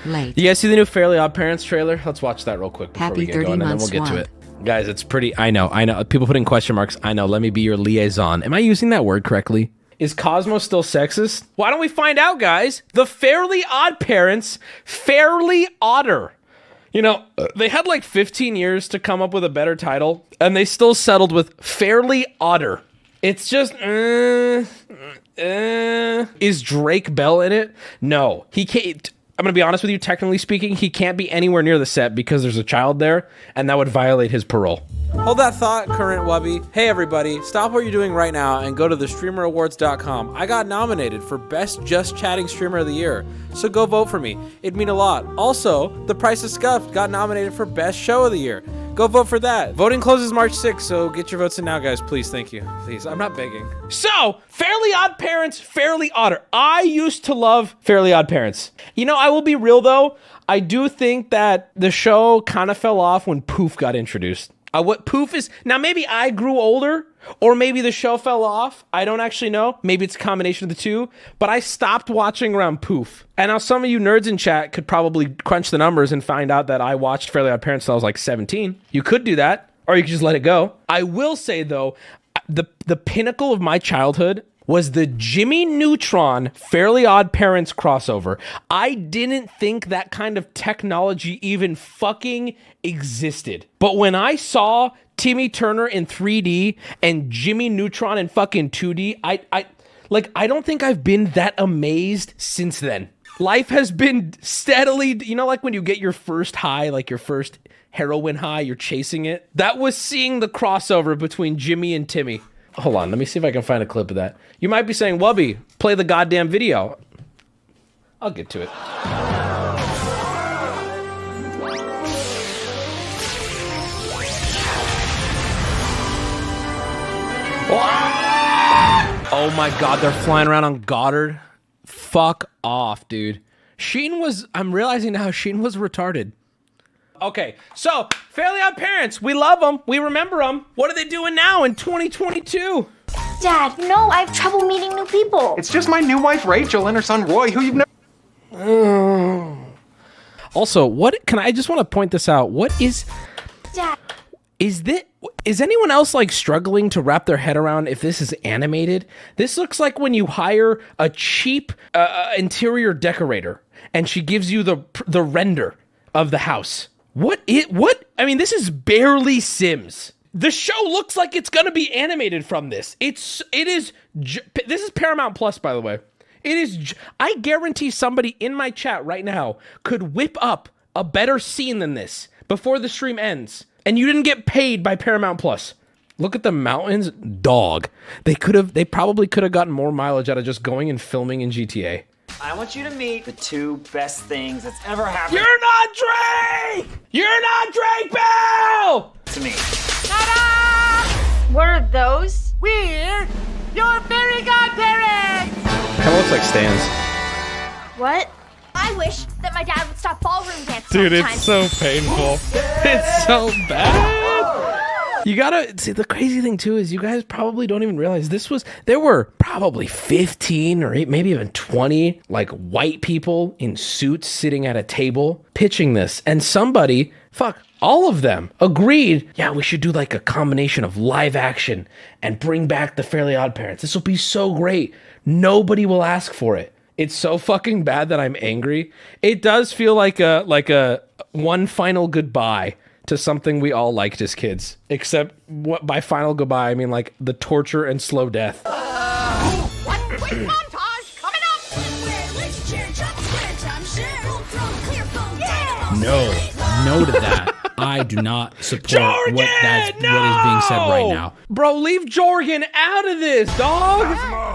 Late. You guys see the new Fairly Oddparents trailer? Let's watch that real quick before Happy we get 30 going, and then we'll months get to swamp. it. Guys, it's pretty... I know. People putting question marks. I know. Let me be your liaison. Am I using that word correctly? Is Cosmo still sexist? Why don't we find out, guys? The Fairly Oddparents, Fairly Odder. You know, they had like 15 years to come up with a better title, and they still settled with Fairly Odder. It's just, is Drake Bell in it? No, he can't. I'm going to be honest with you, technically speaking, he can't be anywhere near the set because there's a child there, and that would violate his parole. Hold that thought, Current Wubby. Hey everybody, stop what you're doing right now and go to thestreamerawards.com. I got nominated for Best Just Chatting Streamer of the Year, so go vote for me. It'd mean a lot. Also, The Price of Scuffed got nominated for Best Show of the Year. Go vote for that. Voting closes March 6th, so get your votes in now, guys. Please, thank you. Please, I'm not begging. So, Fairly Oddparents, Fairly Odder. I used to love Fairly Oddparents. You know, I will be real though. I do think that the show kind of fell off when Poof got introduced. What Poof is... Now, maybe I grew older, or maybe the show fell off. I don't actually know. Maybe it's a combination of the two. But I stopped watching around Poof. And now some of you nerds in chat could probably crunch the numbers and find out that I watched Fairly Oddparents till I was like 17. You could do that, or you could just let it go. I will say, though, the pinnacle of my childhood was the Jimmy Neutron Fairly Oddparents crossover. I didn't think that kind of technology even fucking existed. But when I saw Timmy Turner in 3D and Jimmy Neutron in fucking 2D, I don't think I've been that amazed since then. Life has been steadily, you know, like when you get your first high, like your first heroin high, you're chasing it. That was seeing the crossover between Jimmy and Timmy. Hold on, let me see if I can find a clip of that. You might be saying, Wubby, play the goddamn video. I'll get to it. Oh my god, they're flying around on Goddard. Fuck off, dude. I'm realizing now Sheen was retarded. Okay, so, Fairly Oddparents, we love them, we remember them. What are they doing now in 2022? Dad, no, I have trouble meeting new people. It's just my new wife, Rachel, and her son, Roy, who you've never... Also, I just want to point this out. What is... Dad. Is anyone else like struggling to wrap their head around if this is animated? This looks like when you hire a cheap interior decorator and she gives you the render of the house. What? I mean, this is barely Sims. The show looks like it's gonna be animated from this. This is Paramount Plus, by the way. I guarantee somebody in my chat right now could whip up a better scene than this before the stream ends. And you didn't get paid by Paramount Plus. Look at the mountains. Dog. They probably could have gotten more mileage out of just going and filming in GTA. I want you to meet the two best things that's ever happened. You're not Drake! You're not Drake Bell! To me. Ta-da! What are those? We're your Fairy Godparents! Kind of looks like Stan's. What? I wish that my dad would stop ballroom dancing. Dude, it's so painful. It's so bad. You gotta see, the crazy thing too is you guys probably don't even realize there were probably 15 or maybe even 20 like white people in suits sitting at a table pitching this, and somebody, all of them agreed, yeah, we should do like a combination of live action and bring back the Fairly Oddparents. This will be so great. Nobody will ask for it. It's so fucking bad that I'm angry. It does feel like a one final goodbye to something we all liked as kids. Except by final goodbye, I mean like the torture and slow death. One quick montage coming up! No to that. I do not support what is being said right now. Bro, leave Jorgen out of this, dog!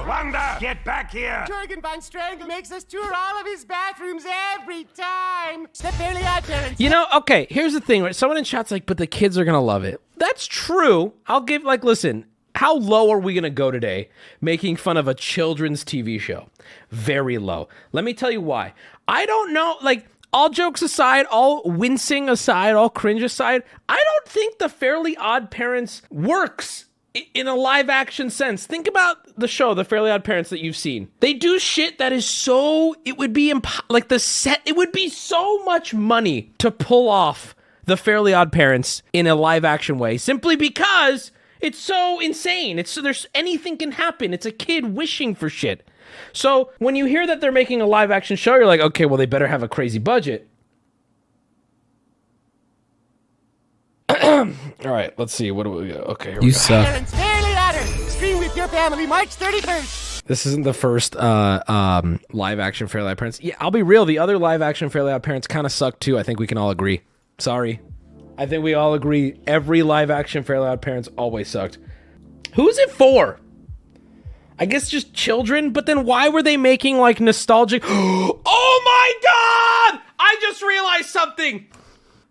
Wanda, get back here! Jorgen Von Strangle makes us tour all of his bathrooms every time. It's the Fairly Oddparents. You know, okay, here's the thing, right? Someone in chat's like, but the kids are gonna love it. That's true. I'll give, listen, how low are we gonna go today making fun of a children's TV show? Very low. Let me tell you why. I don't know, all jokes aside, all wincing aside, all cringe aside, I don't think the Fairly Oddparents works in a live action sense. Think about the show, The Fairly Odd Parents, that you've seen. They do shit that is so, it would be like the set, it would be so much money to pull off The Fairly Odd Parents in a live action way, simply because it's so insane. It's so there's anything can happen. It's a kid wishing for shit. So when you hear that they're making a live action show, you're like, okay, well, they better have a crazy budget. All right, let's see. What do we go? Okay, here we go. Parents, Fairly Odder. Stream with your family March 31st. This isn't the first live action Fairly Odd Parents. Yeah, I'll be real. The other live action Fairly Odd Parents kind of suck too. I think we can all agree. Sorry. I think we all agree every live action Fairly Odd Parents always sucked. Who's it for? I guess just children, but then why were they making like nostalgic? Oh my God! I just realized something.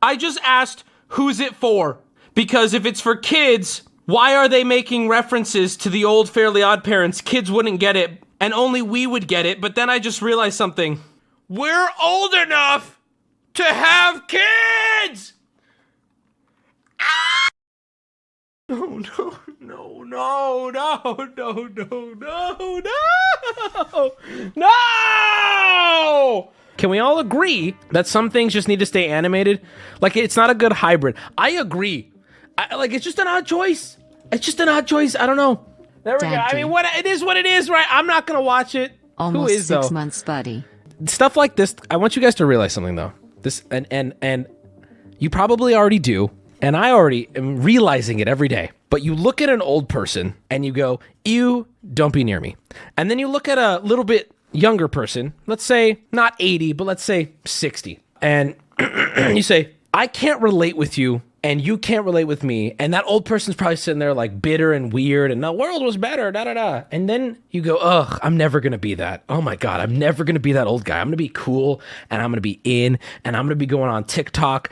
I just asked, who's it for? Because if it's for kids, why are they making references to the old Fairly Odd Parents? Kids wouldn't get it, and only we would get it. But then I just realized something. We're old enough to have kids! Ah! No, no, no, no, no, no, no, no, no, no! Can we all agree that some things just need to stay animated? Like, it's not a good hybrid. I agree. It's just an odd choice. It's just an odd choice. I don't know. There we go. I mean, it is what it is, right? I'm not going to watch it. Almost Who is, 6 though? months, buddy. Stuff like this, I want you guys to realize something, though. This, and you probably already do, and I already am realizing it every day. But you look at an old person, and you go, ew, don't be near me. And then you look at a little bit younger person, let's say not 80, but let's say 60. And you say, I can't relate with you and you can't relate with me. And that old person's probably sitting there like bitter and weird and the world was better, da da da. And then you go, ugh, I'm never going to be that. Oh my God, I'm never going to be that old guy. I'm going to be cool and I'm going to be in and I'm going to be going on TikTok,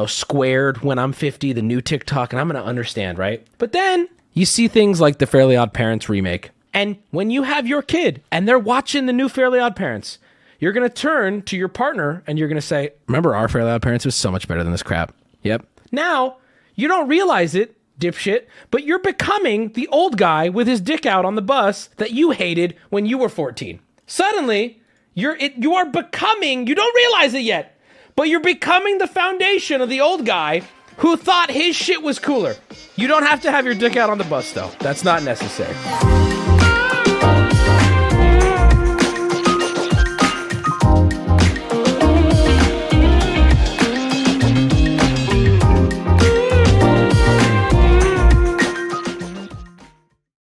squared when I'm 50, the new TikTok, and I'm going to understand, right? But then you see things like the Fairly Odd Parents remake. And when you have your kid and they're watching the new Fairly Odd Parents, you're going to turn to your partner and you're going to say, remember our Fairly Odd Parents was so much better than this crap. Yep. Now, you don't realize it, dipshit, but you're becoming the old guy with his dick out on the bus that you hated when you were 14. Suddenly, you are becoming, you don't realize it yet, but you're becoming the foundation of the old guy who thought his shit was cooler. You don't have to have your dick out on the bus, though. That's not necessary.